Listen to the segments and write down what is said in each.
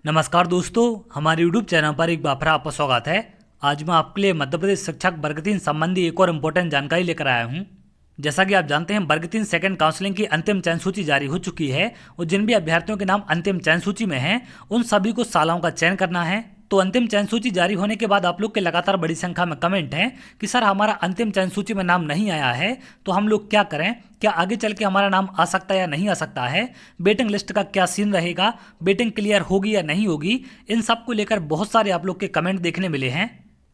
नमस्कार दोस्तों, हमारे YouTube चैनल पर एक बार फिर आपका स्वागत है। आज मैं आपके लिए मध्य प्रदेश शिक्षक वर्ग 3 संबंधी एक और इम्पोर्टेंट जानकारी लेकर आया हूं। जैसा कि आप जानते हैं, वर्ग 3 सेकंड काउंसलिंग की अंतिम चयन सूची जारी हो चुकी है और जिन भी अभ्यर्थियों के नाम अंतिम चयन सूची में हैं उन सभी को सालों का चयन करना है। तो अंतिम चयन सूची जारी होने के बाद आप लोग के लगातार बड़ी संख्या में कमेंट हैं कि सर हमारा अंतिम चयन सूची में नाम नहीं आया है तो हम लोग क्या करें, क्या आगे चल के हमारा नाम आ सकता है या नहीं आ सकता है, वेटिंग लिस्ट का क्या सीन रहेगा, वेटिंग क्लियर होगी या नहीं होगी। इन सब को लेकर बहुत सारे आप लोग के कमेंट देखने मिले हैं।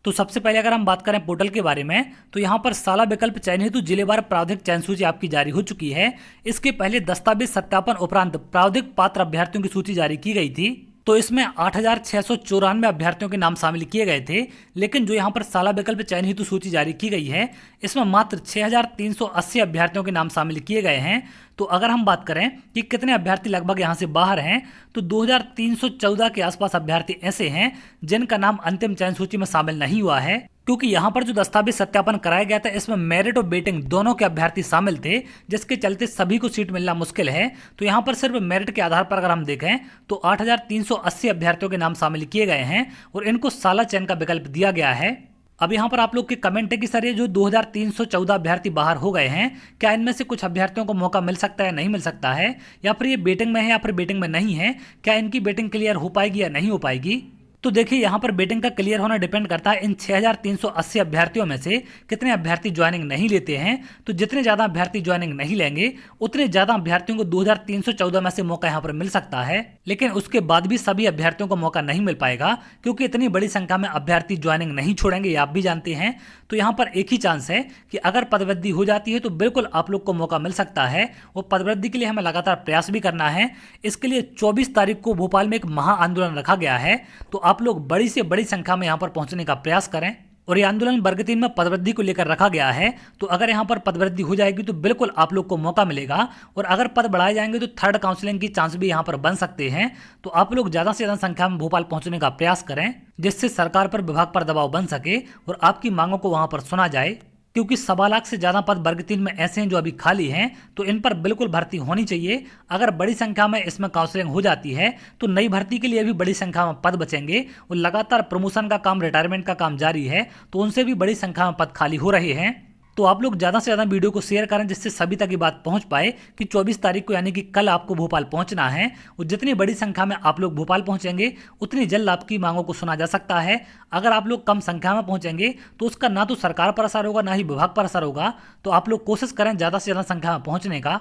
तो सबसे पहले अगर हम बात करें पोर्टल के बारे में, तो यहाँ पर साला विकल्प चयन हेतु जिलेवार प्रावधिक चयन सूची आपकी जारी हो चुकी है। इसके पहले दस्तावेज सत्यापन उपरांत प्रावधिक पात्र अभ्यर्थियों की सूची जारी की गई थी। तो इसमें 8,694 अभ्यर्थियों के नाम शामिल किए गए थे, लेकिन जो यहाँ पर साला विकल्प चयन हेतु सूची जारी की गई है इसमें मात्र 6,380 अभ्यर्थियों के नाम शामिल किए गए हैं। तो अगर हम बात करें कि कितने अभ्यर्थी लगभग यहाँ से बाहर हैं, तो 2,314 के आसपास अभ्यर्थी ऐसे हैं जिनका नाम अंतिम चयन सूची में शामिल नहीं हुआ है, क्योंकि यहाँ पर जो दस्तावेज सत्यापन कराया गया था इसमें मेरिट और वेटिंग दोनों के अभ्यर्थी शामिल थे, जिसके चलते सभी को सीट मिलना मुश्किल है। तो यहाँ पर सिर्फ मेरिट के आधार पर अगर हम देखें तो 8,380 अभ्यर्थियों के नाम शामिल किए गए हैं और इनको साला चयन का विकल्प दिया गया है। अब यहाँ पर आप लोग के कमेंट है कि सर ये जो 2,314 अभ्यर्थी बाहर हो गए हैं, क्या इनमें से कुछ अभ्यर्थियों को मौका मिल सकता है नहीं मिल सकता है, या फिर ये वेटिंग में है या फिर वेटिंग में नहीं है, क्या इनकी वेटिंग क्लियर हो पाएगी या नहीं हो पाएगी। तो देखिए, यहाँ पर वेटिंग का क्लियर होना डिपेंड करता है इन 6,380 अभ्यर्थियों में से कितने अभ्यर्थी ज्वाइनिंग नहीं लेते हैं। तो जितने ज़्यादा अभ्यर्थी ज्वाइनिंग नहीं लेंगे उतने ज़्यादा अभ्यर्थियों को 2,314 में से मौका यहाँ पर मिल सकता है, लेकिन उसके बाद भी सभी अभ्यर्थियों को मौका नहीं मिल पाएगा, क्योंकि इतनी बड़ी संख्या में अभ्यर्थी ज्वाइनिंग नहीं छोड़ेंगे, ये आप भी जानते हैं। तो यहाँ पर एक ही चांस है कि अगर पदवृद्धि हो जाती है तो बिल्कुल आप लोग को मौका मिल सकता है, और पदवृद्धि के लिए हमें लगातार प्रयास भी करना है। इसके लिए 24 तारीख को भोपाल में एक महा आंदोलन रखा गया है, तो आप लोग बड़ी से बड़ी संख्या में यहाँ पर पहुंचने का प्रयास करें। और ये आंदोलन वर्ग 3 में पदवृद्धि को लेकर रखा गया है, तो अगर यहाँ पर पदवृद्धि हो जाएगी तो बिल्कुल आप लोग को मौका मिलेगा, और अगर पद बढ़ाए जाएंगे तो थर्ड काउंसलिंग की चांस भी यहाँ पर बन सकते हैं। तो आप लोग ज़्यादा से ज़्यादा संख्या में भोपाल पहुंचने का प्रयास करें, जिससे सरकार पर विभाग पर दबाव बन सके और आपकी मांगों को वहाँ पर सुना जाए, क्योंकि 1.25 लाख से ज़्यादा पद वर्ग 3 में ऐसे हैं जो अभी खाली हैं, तो इन पर बिल्कुल भर्ती होनी चाहिए। अगर बड़ी संख्या में इसमें काउंसलिंग हो जाती है तो नई भर्ती के लिए भी बड़ी संख्या में पद बचेंगे, और लगातार प्रमोशन का काम, रिटायरमेंट का काम जारी है, तो उनसे भी बड़ी संख्या में पद खाली हो रहे हैं। तो आप लोग ज़्यादा से ज़्यादा वीडियो को शेयर करें, जिससे सभी तक ये बात पहुंच पाए कि 24 तारीख को यानी कि कल आपको भोपाल पहुंचना है, और जितनी बड़ी संख्या में आप लोग भोपाल पहुंचेंगे उतनी जल्द आपकी मांगों को सुना जा सकता है। अगर आप लोग कम संख्या में पहुंचेंगे तो उसका ना तो सरकार पर असर होगा, ना ही विभाग पर असर होगा। तो आप लोग कोशिश करें ज़्यादा से ज़्यादा संख्या में पहुँचने का,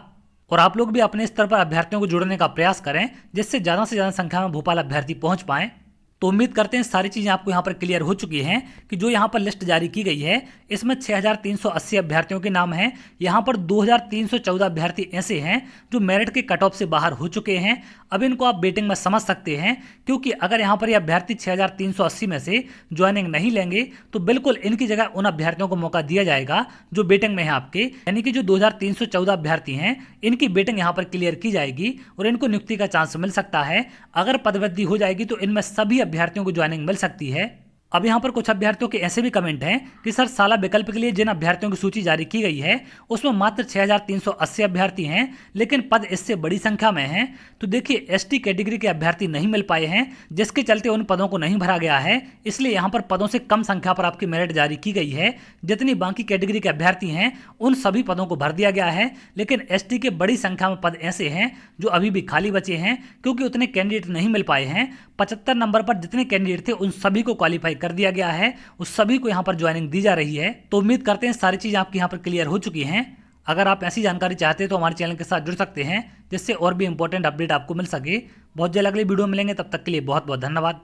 और आप लोग भी अपने स्तर पर अभ्यर्थियों को जोड़ने का प्रयास करें, जिससे ज़्यादा से ज़्यादा संख्या में भोपाल अभ्यर्थी पहुँच पाएँ। तो उम्मीद करते हैं सारी चीज़ें आपको यहाँ पर क्लियर हो चुकी हैं कि जो यहाँ पर लिस्ट जारी की गई है इसमें 6,380 अभ्यर्थियों के नाम हैं। यहाँ पर 2,314 अभ्यर्थी ऐसे हैं जो मेरिट के कट ऑफ से बाहर हो चुके हैं। अब इनको आप वेटिंग में समझ सकते हैं, क्योंकि अगर यहाँ पर ये अभ्यर्थी 6,380 में से ज्वाइनिंग नहीं लेंगे तो बिल्कुल इनकी जगह उन अभ्यर्थियों को मौका दिया जाएगा जो वेटिंग में है आपके, यानी कि जो 2,314 अभ्यर्थी हैं इनकी वेटिंग यहाँ पर क्लियर की जाएगी और इनको नियुक्ति का चांस मिल सकता है। अगर पदवृद्धि हो जाएगी तो इनमें सभी अभ्यर्थियों को ज्वाइनिंग मिल सकती है। अब यहाँ पर कुछ अभ्यर्थियों के ऐसे भी कमेंट हैं कि सर साला विकल्प के लिए जिन अभ्यर्थियों की सूची जारी की गई है उसमें मात्र 6,380 अभ्यर्थी हैं, लेकिन पद इससे बड़ी संख्या में हैं। तो देखिए, एसटी कैटेगरी के अभ्यर्थी नहीं मिल पाए हैं, जिसके चलते उन पदों को नहीं भरा गया है, इसलिए यहाँ पर पदों से कम संख्या पर आपकी मेरिट जारी की गई है। जितनी बाकी कैटेगरी के अभ्यर्थी हैं उन सभी पदों को भर दिया गया है, लेकिन एसटी के बड़ी संख्या में पद ऐसे हैं जो अभी भी खाली बचे हैं, क्योंकि उतने कैंडिडेट नहीं मिल पाए हैं। 75 नंबर पर जितने कैंडिडेट थे उन सभी को क्वालिफाई कर दिया गया है, उस सभी को यहाँ पर ज्वाइनिंग दी जा रही है। तो उम्मीद करते हैं सारी चीज़ आपकी यहाँ पर क्लियर हो चुकी हैं। अगर आप ऐसी जानकारी चाहते हैं तो हमारे चैनल के साथ जुड़ सकते हैं, जिससे और भी इंपॉर्टेंट अपडेट आपको मिल सके। बहुत जल्द अगली वीडियो मिलेंगे, तब तक के लिए बहुत बहुत धन्यवाद।